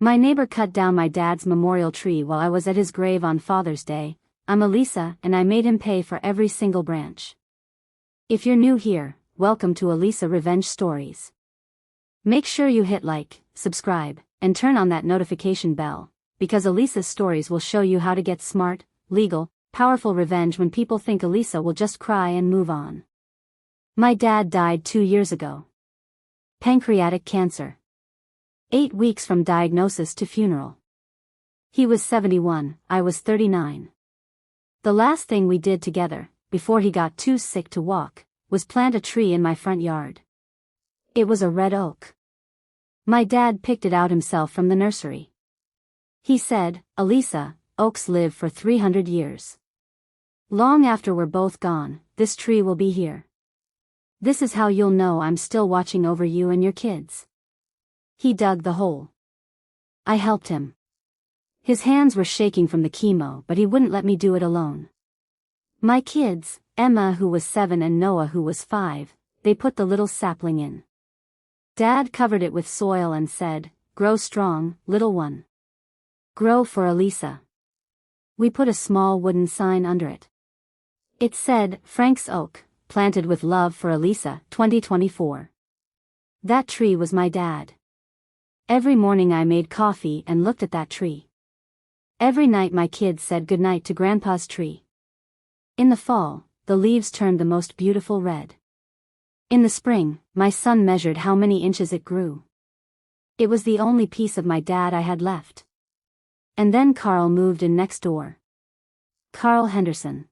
My neighbor cut down my dad's memorial tree while I was at his grave on Father's Day. I'm Alisa, and I made him pay for every single branch. If you're new here, welcome to Alisa Revenge Stories. Make sure you hit like, subscribe, and turn on that notification bell, because Alisa's stories will show you how to get smart, legal, powerful revenge when people think Alisa will just cry and move on. My dad died 2 years ago. Pancreatic cancer. 8 weeks from diagnosis to funeral. He was 71, I was 39. The last thing we did together, before he got too sick to walk, was plant a tree in my front yard. It was a red oak. My dad picked it out himself from the nursery. He said, "Alisa, oaks live for 300 years. Long after we're both gone, this tree will be here. This is how you'll know I'm still watching over you and your kids." He dug the hole. I helped him. His hands were shaking from the chemo, but he wouldn't let me do it alone. My kids, Emma who was 7 and Noah who was 5, they put the little sapling in. Dad covered it with soil and said, "Grow strong, little one. Grow for Alisa." We put a small wooden sign under it. It said, "Frank's Oak, planted with love for Alisa, 2024. That tree was my dad. Every morning I made coffee and looked at that tree. Every night my kids said goodnight to Grandpa's tree. In the fall, the leaves turned the most beautiful red. In the spring, my son measured how many inches it grew. It was the only piece of my dad I had left. And then Carl moved in next door. Carl Henderson.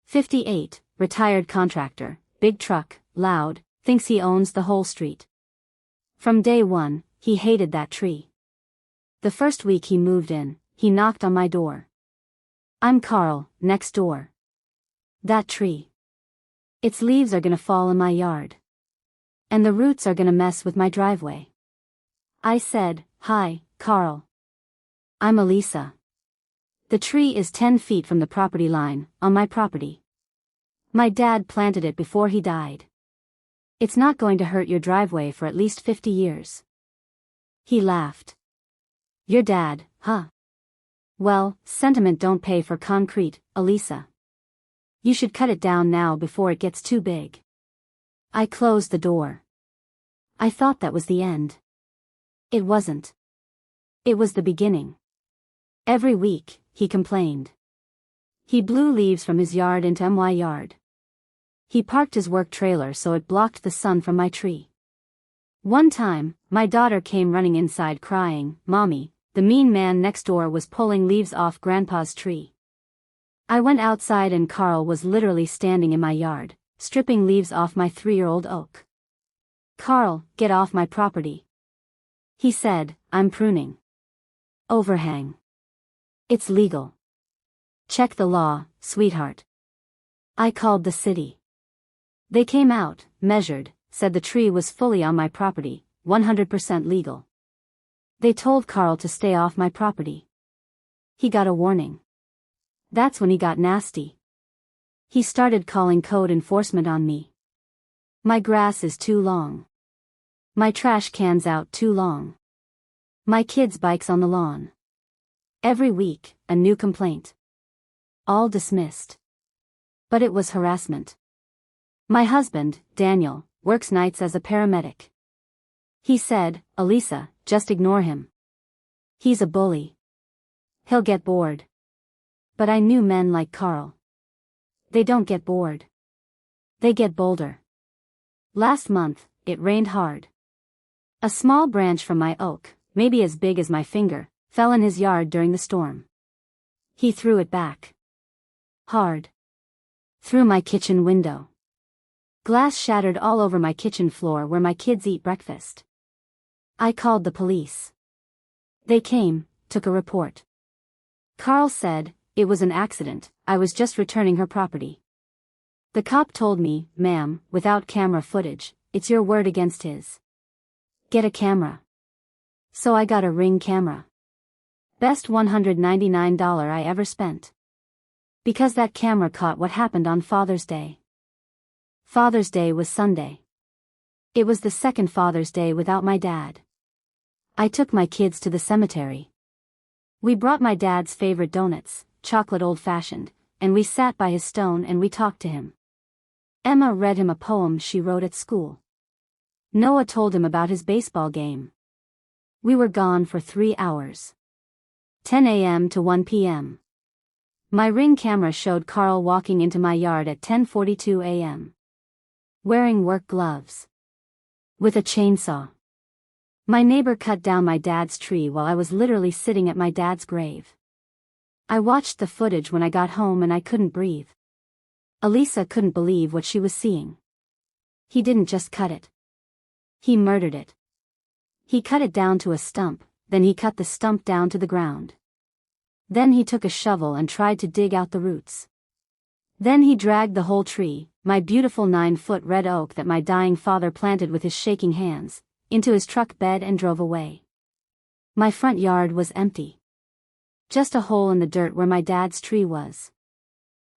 58, retired contractor, big truck, loud, thinks he owns the whole street. From day one, he hated that tree. The first week he moved in, he knocked on my door. "I'm Carl, next door. That tree. Its leaves are gonna fall in my yard. And the roots are gonna mess with my driveway." I said, "Hi, Carl. I'm Alisa. The tree is 10 feet from the property line, on my property. My dad planted it before he died. It's not going to hurt your driveway for at least 50 years. He laughed. "Your dad, huh? Well, sentiment don't pay for concrete, Alisa. You should cut it down now before it gets too big." I closed the door. I thought that was the end. It wasn't. It was the beginning. Every week, he complained. He blew leaves from his yard into my yard. He parked his work trailer so it blocked the sun from my tree. One time, my daughter came running inside crying, "Mommy, the mean man next door was pulling leaves off Grandpa's tree." I went outside and Carl was literally standing in my yard, stripping leaves off my 3-year-old oak. "Carl, get off my property." He said, "I'm pruning. Overhang. It's legal. Check the law, sweetheart." I called the city. They came out, measured, said the tree was fully on my property, 100% legal. They told Carl to stay off my property. He got a warning. That's when he got nasty. He started calling code enforcement on me. My grass is too long. My trash can's out too long. My kids' bike's on the lawn. Every week, a new complaint. All dismissed. But it was harassment. My husband, Daniel, works nights as a paramedic. He said, "Alisa, just ignore him. He's a bully. He'll get bored." But I knew men like Carl. They don't get bored. They get bolder. Last month, it rained hard. A small branch from my oak, maybe as big as my finger, fell in his yard during the storm. He threw it back. Hard. Through my kitchen window. Glass shattered all over my kitchen floor where my kids eat breakfast. I called the police. They came, took a report. Carl said, "It was an accident, I was just returning her property." The cop told me, "Ma'am, without camera footage, it's your word against his. Get a camera." So I got a Ring camera. Best $199 I ever spent. Because that camera caught what happened on Father's Day. Father's Day was Sunday. It was the second Father's Day without my dad. I took my kids to the cemetery. We brought my dad's favorite donuts, chocolate old-fashioned, and we sat by his stone and we talked to him. Emma read him a poem she wrote at school. Noah told him about his baseball game. We were gone for 3 hours. 10 a.m. to 1 p.m. My Ring camera showed Carl walking into my yard at 10:42 a.m. wearing work gloves. With a chainsaw. My neighbor cut down my dad's tree while I was literally sitting at my dad's grave. I watched the footage when I got home and I couldn't breathe. Alisa couldn't believe what she was seeing. He didn't just cut it. He murdered it. He cut it down to a stump, then he cut the stump down to the ground. Then he took a shovel and tried to dig out the roots. Then he dragged the whole tree, my beautiful 9-foot red oak that my dying father planted with his shaking hands, into his truck bed and drove away. My front yard was empty. Just a hole in the dirt where my dad's tree was.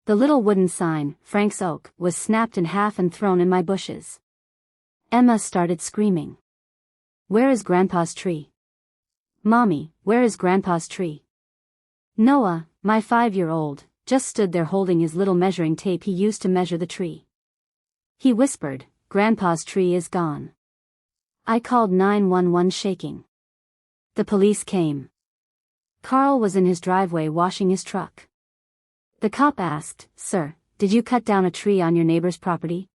The little wooden sign, Frank's Oak, was snapped in half and thrown in my bushes. Emma started screaming. "Where is Grandpa's tree? Mommy, where is Grandpa's tree?" Noah, my 5-year-old, just stood there holding his little measuring tape he used to measure the tree. He whispered, "Grandpa's tree is gone." I called 911 shaking. The police came. Carl was in his driveway washing his truck. The cop asked, "Sir, did you cut down a tree on your neighbor's property?"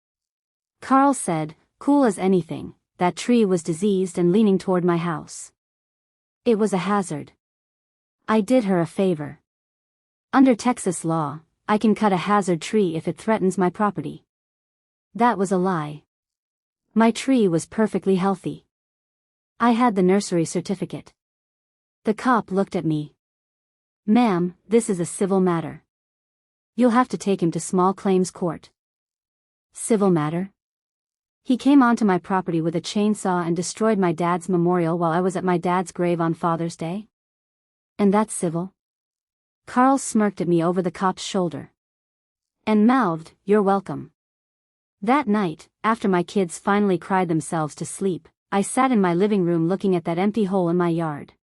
Carl said, cool as anything, "That tree was diseased and leaning toward my house. It was a hazard. I did her a favor. Under Texas law, I can cut a hazard tree if it threatens my property." That was a lie. My tree was perfectly healthy. I had the nursery certificate. The cop looked at me. "Ma'am, this is a civil matter. You'll have to take him to small claims court." Civil matter? He came onto my property with a chainsaw and destroyed my dad's memorial while I was at my dad's grave on Father's Day? And that's civil? Carl smirked at me over the cop's shoulder. And mouthed, "You're welcome." That night, after my kids finally cried themselves to sleep, I sat in my living room looking at that empty hole in my yard.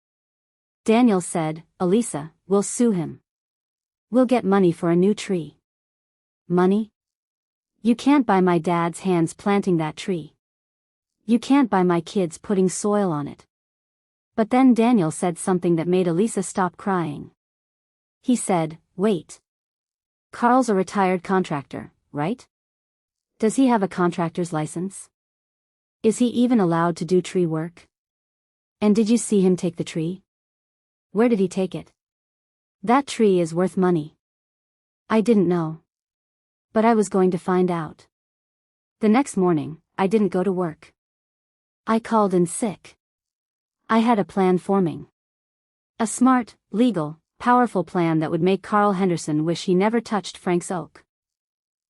Daniel said, "Alisa, we'll sue him. We'll get money for a new tree." Money? You can't buy my dad's hands planting that tree. You can't buy my kids putting soil on it. But then Daniel said something that made Alisa stop crying. He said, "Wait. Carl's a retired contractor, right? Does he have a contractor's license? Is he even allowed to do tree work? And did you see him take the tree? Where did he take it? That tree is worth money." I didn't know. But I was going to find out. The next morning, I didn't go to work. I called in sick. I had a plan forming. A smart, legal, powerful plan that would make Carl Henderson wish he never touched Frank's Oak.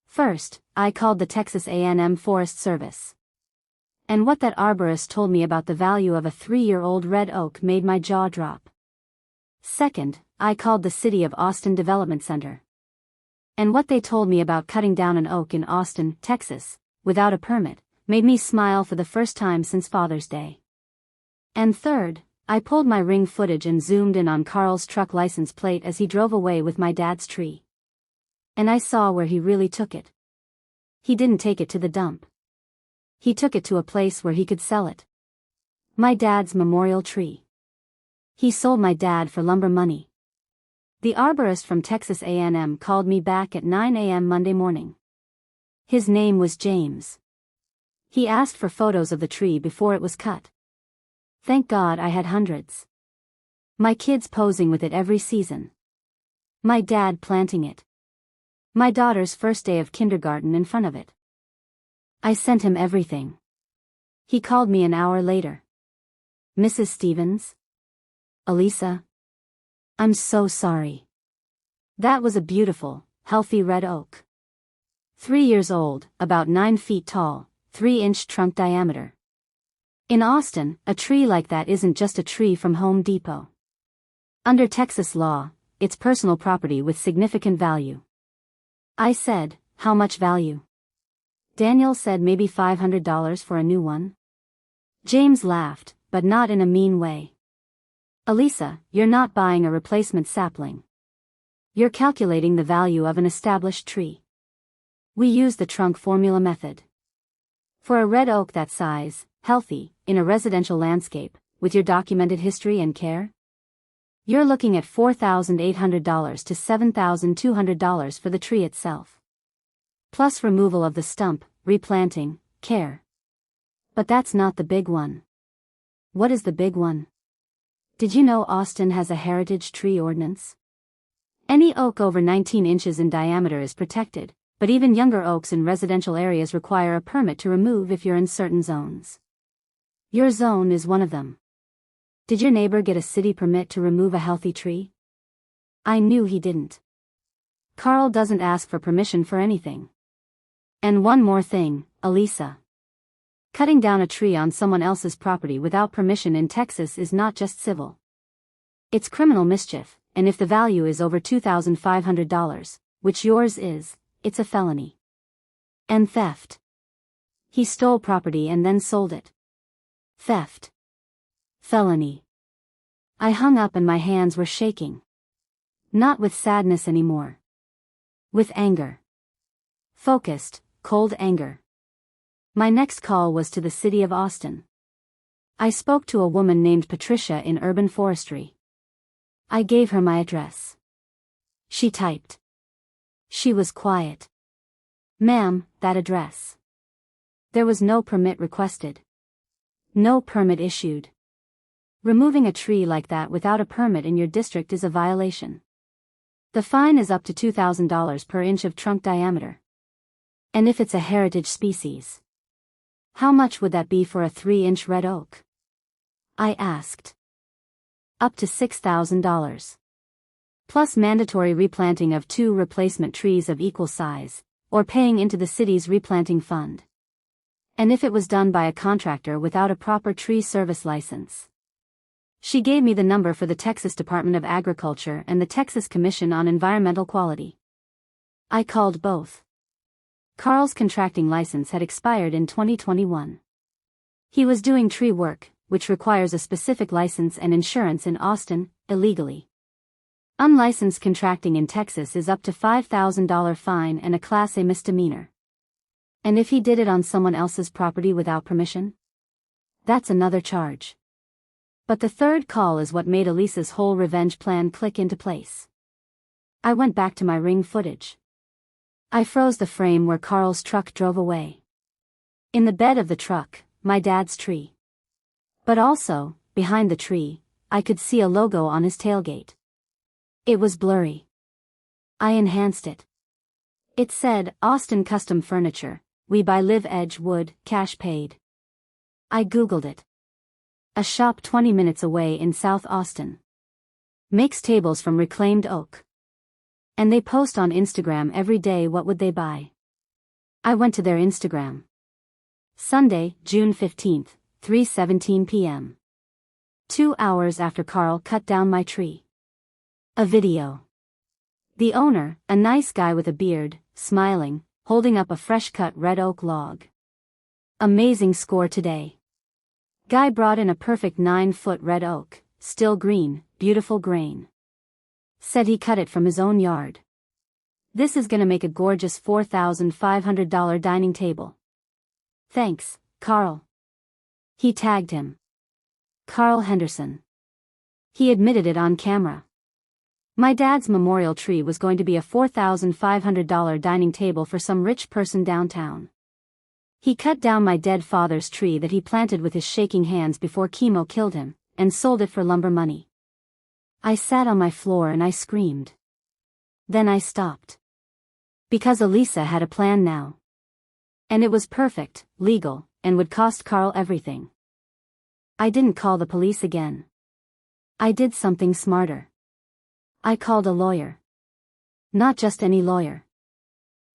First, I called the Texas A&M Forest Service. And what that arborist told me about the value of a 3-year-old red oak made my jaw drop. Second, I called the City of Austin Development Center. And what they told me about cutting down an oak in Austin, Texas, without a permit, made me smile for the first time since Father's Day. And third, I pulled my Ring footage and zoomed in on Carl's truck license plate as he drove away with my dad's tree. And I saw where he really took it. He didn't take it to the dump. He took it to a place where he could sell it. My dad's memorial tree. He sold my dad for lumber money. The arborist from Texas A&M called me back at 9 a.m. Monday morning. His name was James. He asked for photos of the tree before it was cut. Thank God I had hundreds. My kids posing with it every season. My dad planting it. My daughter's first day of kindergarten in front of it. I sent him everything. He called me an hour later. "Mrs. Stevens? Alisa? I'm so sorry. That was a beautiful, healthy red oak. 3 years old, about 9 feet tall, 3-inch trunk diameter. In Austin, a tree like that isn't just a tree from Home Depot. Under Texas law, it's personal property with significant value." I said, "How much value?" Daniel said maybe $500 for a new one. James laughed, but not in a mean way. Alisa, you're not buying a replacement sapling. You're calculating the value of an established tree. We use the trunk formula method. For a red oak that size, healthy, in a residential landscape, with your documented history and care, you're looking at $4,800 to $7,200 for the tree itself. Plus removal of the stump, replanting, care. But that's not the big one. What is the big one? Did you know Austin has a heritage tree ordinance? Any oak over 19 inches in diameter is protected, but even younger oaks in residential areas require a permit to remove if you're in certain zones. Your zone is one of them. Did your neighbor get a city permit to remove a healthy tree? I knew he didn't. Carl doesn't ask for permission for anything. And one more thing, Alisa. Cutting down a tree on someone else's property without permission in Texas is not just civil. It's criminal mischief, and if the value is over $2,500, which yours is, it's a felony. And theft. He stole property and then sold it. Theft. Felony. I hung up and my hands were shaking. Not with sadness anymore. With anger. Focused, cold anger. My next call was to the city of Austin. I spoke to a woman named Patricia in urban forestry. I gave her my address. She typed. She was quiet. Ma'am, that address. There was no permit requested. No permit issued. Removing a tree like that without a permit in your district is a violation. The fine is up to $2,000 per inch of trunk diameter. And if it's a heritage species, how much would that be for a 3-inch red oak? I asked. Up to $6,000. Plus mandatory replanting of 2 replacement trees of equal size, or paying into the city's replanting fund. And if it was done by a contractor without a proper tree service license. She gave me the number for the Texas Department of Agriculture and the Texas Commission on Environmental Quality. I called both. Carl's contracting license had expired in 2021. He was doing tree work, which requires a specific license and insurance in Austin, illegally. Unlicensed contracting in Texas is up to $5,000 fine and a Class A misdemeanor. And if he did it on someone else's property without permission? That's another charge. But the third call is what made Alisa's whole revenge plan click into place. I went back to my ring footage. I froze the frame where Carl's truck drove away. In the bed of the truck, my dad's tree. But also, behind the tree, I could see a logo on his tailgate. It was blurry. I enhanced it. It said, Austin Custom Furniture, we buy live edge wood, cash paid. I Googled it. A shop 20 minutes away in South Austin. Makes tables from reclaimed oak. And they post on Instagram every day. What would they buy? I went to their Instagram. Sunday, June 15th, 3:17 p.m. 2 hours after Carl cut down my tree. A video. The owner, a nice guy with a beard, smiling, holding up a fresh-cut red oak log. Amazing score today. Guy brought in a perfect 9-foot red oak, still green, beautiful grain. Said he cut it from his own yard. This is gonna make a gorgeous $4,500 dining table. Thanks, Carl. He tagged him. Carl Henderson. He admitted it on camera. My dad's memorial tree was going to be a $4,500 dining table for some rich person downtown. He cut down my dead father's tree that he planted with his shaking hands before chemo killed him, and sold it for lumber money. I sat on my floor and I screamed. Then I stopped. Because Alisa had a plan now. And it was perfect, legal, and would cost Carl everything. I didn't call the police again. I did something smarter. I called a lawyer. Not just any lawyer.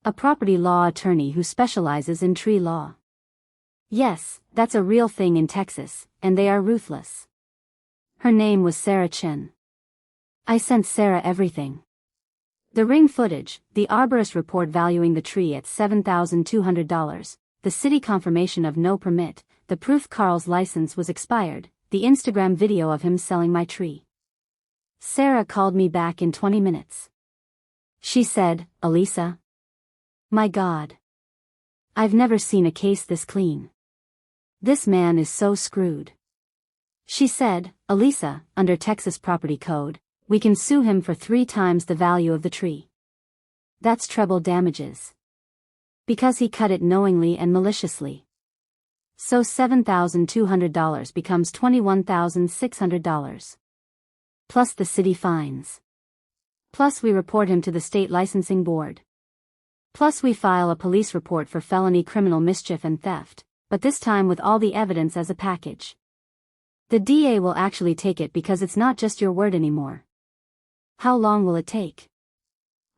A property law attorney who specializes in tree law. Yes, that's a real thing in Texas, and they are ruthless. Her name was Sarah Chen. I sent Sarah everything. The ring footage, the arborist report valuing the tree at $7,200, the city confirmation of no permit, the proof Carl's license was expired, the Instagram video of him selling my tree. Sarah called me back in 20 minutes. She said, "Alisa? My God. I've never seen a case this clean. This man is so screwed." She said, "Alisa, under Texas property code, we can sue him for 3 times the value of the tree. That's treble damages. Because he cut it knowingly and maliciously. So $7,200 becomes $21,600. Plus the city fines. Plus we report him to the state licensing board. Plus we file a police report for felony criminal mischief and theft, but this time with all the evidence as a package. The DA will actually take it because it's not just your word anymore." "How long will it take?"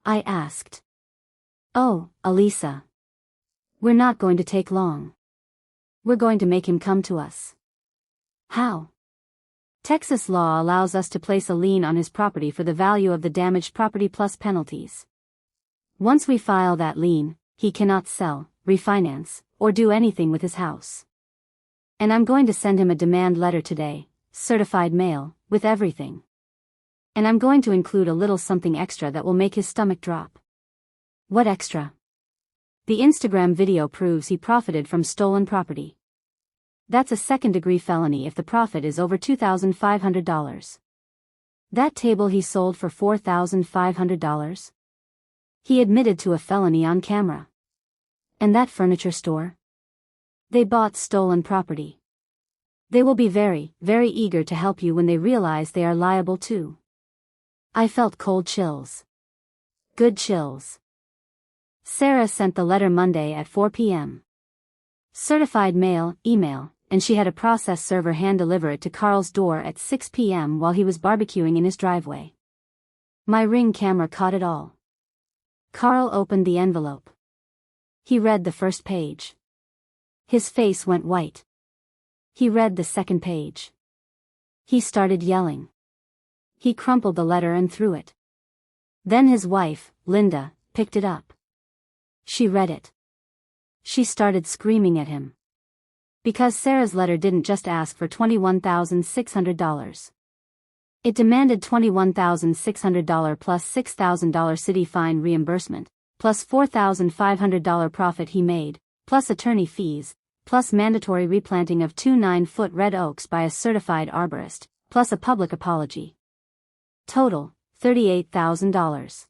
I asked. "Oh, Alisa. We're not going to take long. We're going to make him come to us." "How?" "Texas law allows us to place a lien on his property for the value of the damaged property plus penalties. Once we file that lien, he cannot sell, refinance, or do anything with his house. And I'm going to send him a demand letter today, certified mail, with everything. And I'm going to include a little something extra that will make his stomach drop." "What extra?" "The Instagram video proves he profited from stolen property. That's a second-degree felony if the profit is over $2,500. That table he sold for $4,500? He admitted to a felony on camera. And that furniture store? They bought stolen property. They will be very, very eager to help you when they realize they are liable too." I felt cold chills. Good chills. Sarah sent the letter Monday at 4 p.m. Certified mail, email, and she had a process server hand-deliver it to Carl's door at 6 p.m. while he was barbecuing in his driveway. My Ring camera caught it all. Carl opened the envelope. He read the first page. His face went white. He read the second page. He started yelling. He crumpled the letter and threw it. Then his wife, Linda, picked it up. She read it. She started screaming at him. Because Sarah's letter didn't just ask for $21,600. It demanded $21,600 plus $6,000 city fine reimbursement, plus $4,500 profit he made, plus attorney fees, plus mandatory replanting of 2 9-foot red oaks by a certified arborist, plus a public apology. Total, $38,000.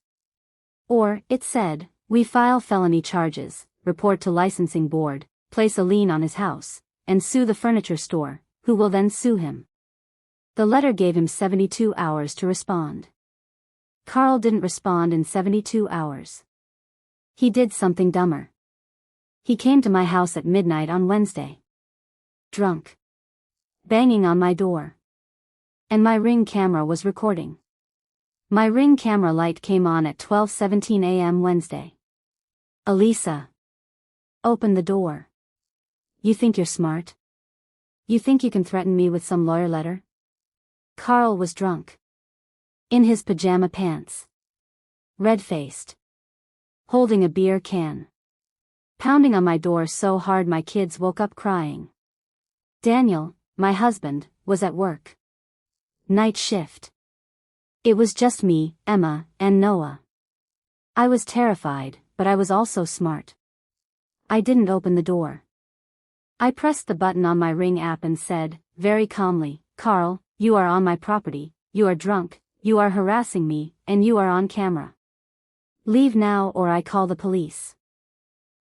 Or, it said, "We file felony charges, report to licensing board, place a lien on his house, and sue the furniture store, who will then sue him." The letter gave him 72 hours to respond. Carl didn't respond in 72 hours. He did something dumber. He came to my house at midnight on Wednesday. Drunk. Banging on my door. And my Ring camera was recording. My Ring camera light came on at 12:17 a.m. Wednesday. "Alisa. Open the door. You think you're smart? You think you can threaten me with some lawyer letter?" Carl was drunk. In his pajama pants. Red-faced. Holding a beer can. Pounding on my door so hard my kids woke up crying. Daniel, my husband, was at work. Night shift. It was just me, Emma, and Noah. I was terrified, but I was also smart. I didn't open the door. I pressed the button on my Ring app and said, very calmly, "Carl, you are on my property, you are drunk, you are harassing me, and you are on camera. Leave now or I call the police."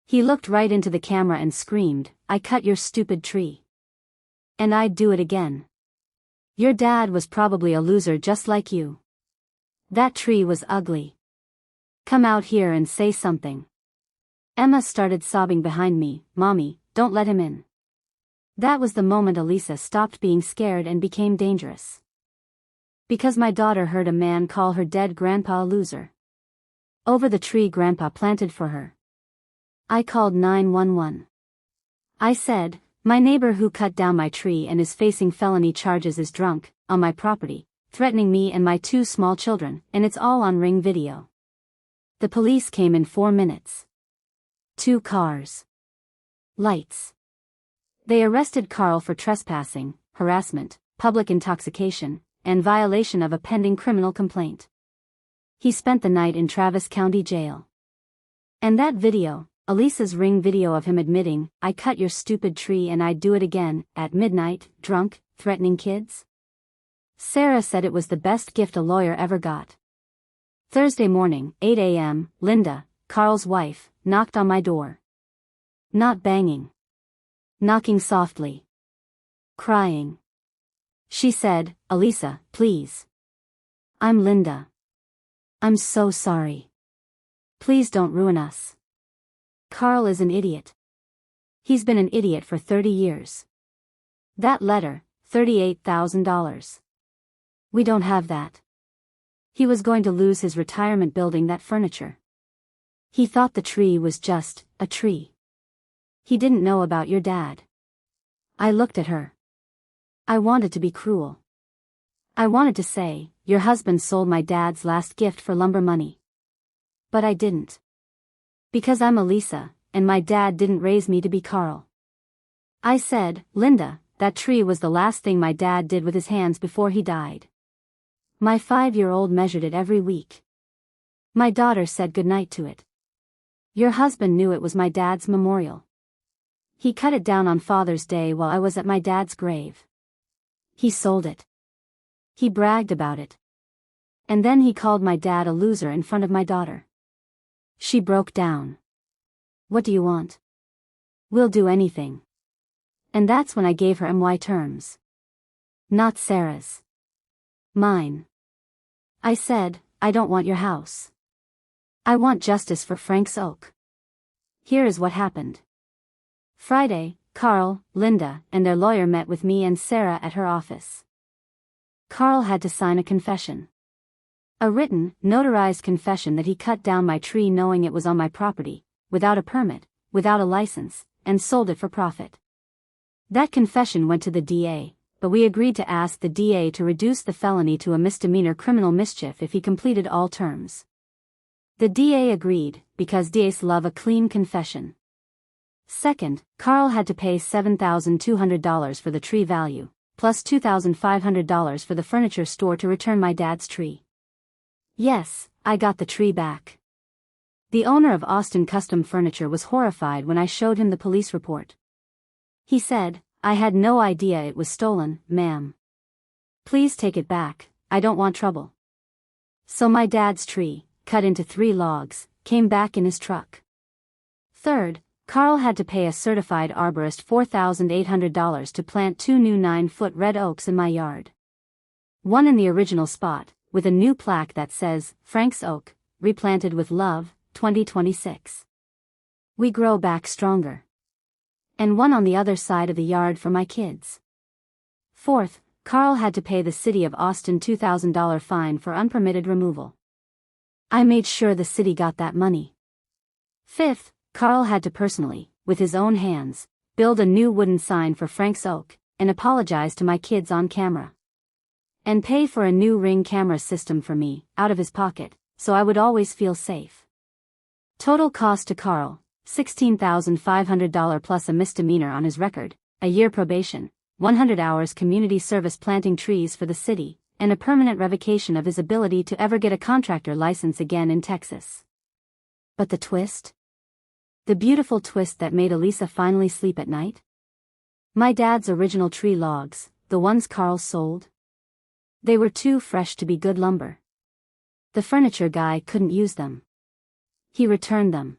He looked right into the camera and screamed, "I cut your stupid tree. And I'd do it again. Your dad was probably a loser just like you. That tree was ugly. Come out here and say something." Emma started sobbing behind me, "Mommy, don't let him in." That was the moment Alisa stopped being scared and became dangerous. Because my daughter heard a man call her dead grandpa a loser. Over the tree Grandpa planted for her. I called 911. I said, "My neighbor who cut down my tree and is facing felony charges is drunk, on my property, threatening me and my 2 small children, and it's all on Ring video." The police came in 4 minutes. 2 cars. Lights. They arrested Carl for trespassing, harassment, public intoxication, and violation of a pending criminal complaint. He spent the night in Travis County Jail. And that video, Alisa's ring video of him admitting, "I cut your stupid tree and I'd do it again," at midnight, drunk, threatening kids? Sarah said it was the best gift a lawyer ever got. Thursday morning, 8 a.m., Linda, Carl's wife, knocked on my door. Not banging. Knocking softly. Crying. She said, "Alisa, please. I'm Linda. I'm so sorry. Please don't ruin us. Carl is an idiot. He's been an idiot for 30 years. That letter, $38,000. We don't have that. He was going to lose his retirement building that furniture. He thought the tree was just a tree. He didn't know about your dad." I looked at her. I wanted to be cruel. I wanted to say, "Your husband sold my dad's last gift for lumber money." But I didn't. Because I'm Alisa, and my dad didn't raise me to be Carl. I said, "Linda, that tree was the last thing my dad did with his hands before he died. My 5-year-old measured it every week. My daughter said goodnight to it. Your husband knew it was my dad's memorial. He cut it down on Father's Day while I was at my dad's grave. He sold it. He bragged about it. And then he called my dad a loser in front of my daughter." She broke down. "What do you want?" "We'll do anything." And that's when I gave her my terms. Not Sarah's. Mine. I said, "I don't want your house. I want justice for Frank's Oak." Here is what happened. Friday, Carl, Linda, and their lawyer met with me and Sarah at her office. Carl had to sign a confession. A written, notarized confession that he cut down my tree knowing it was on my property, without a permit, without a license, and sold it for profit. That confession went to the DA, but we agreed to ask the DA to reduce the felony to a misdemeanor criminal mischief if he completed all terms. The DA agreed, because DAs love a clean confession. Second, Carl had to pay $7,200 for the tree value, plus $2,500 for the furniture store to return my dad's tree. Yes, I got the tree back. The owner of Austin Custom Furniture was horrified when I showed him the police report. He said, "I had no idea it was stolen, ma'am. Please take it back, I don't want trouble." So my dad's tree, cut into 3 logs, came back in his truck. Third, Carl had to pay a certified arborist $4,800 to plant 2 new 9-foot red oaks in my yard. One in the original spot, with a new plaque that says, "Frank's Oak, replanted with love, 2026. We grow back stronger." And one on the other side of the yard for my kids. Fourth, Carl had to pay the city of Austin $2,000 fine for unpermitted removal. I made sure the city got that money. Fifth, Carl had to personally, with his own hands, build a new wooden sign for Frank's Oak, and apologize to my kids on camera. And pay for a new Ring camera system for me, out of his pocket, so I would always feel safe. Total cost to Carl, $16,500 plus a misdemeanor on his record, a year probation, 100 hours community service planting trees for the city, and a permanent revocation of his ability to ever get a contractor license again in Texas. But the twist? The beautiful twist that made Alisa finally sleep at night? My dad's original tree logs, the ones Carl sold. They were too fresh to be good lumber. The furniture guy couldn't use them. He returned them.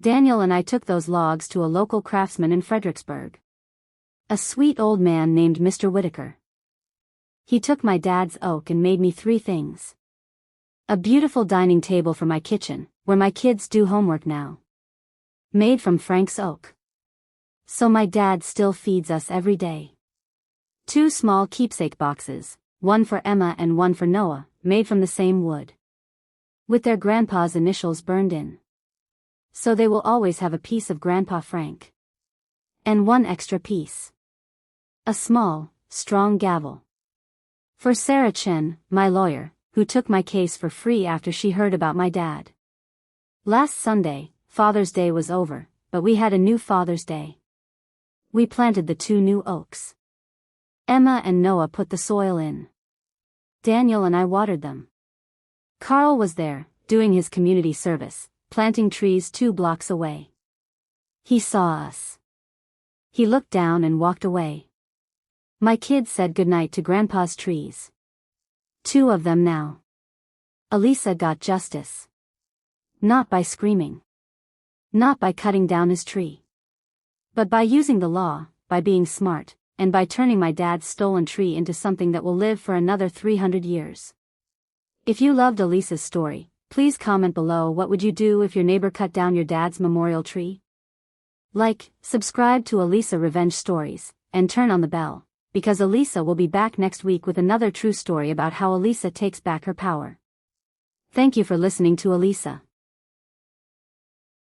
Daniel and I took those logs to a local craftsman in Fredericksburg. A sweet old man named Mr. Whitaker. He took my dad's oak and made me 3 things. A beautiful dining table for my kitchen, where my kids do homework now. Made from Frank's Oak. So my dad still feeds us every day. 2 small keepsake boxes, one for Emma and one for Noah, made from the same wood. With their grandpa's initials burned in. So they will always have a piece of Grandpa Frank. And 1 extra piece. A small, strong gavel. For Sarah Chen, my lawyer, who took my case for free after she heard about my dad. Last Sunday, Father's Day was over, but we had a new Father's Day. We planted the 2 new oaks. Emma and Noah put the soil in. Daniel and I watered them. Carl was there, doing his community service, planting trees 2 blocks away. He saw us. He looked down and walked away. My kids said goodnight to Grandpa's trees. 2 of them now. Alisa got justice. Not by screaming. Not by cutting down his tree. But by using the law, by being smart, and by turning my dad's stolen tree into something that will live for another 300 years. If you loved Alisa's story, please comment below what would you do if your neighbor cut down your dad's memorial tree. Like, subscribe to Alisa Revenge Stories, and turn on the bell, because Alisa will be back next week with another true story about how Alisa takes back her power. Thank you for listening to Alisa.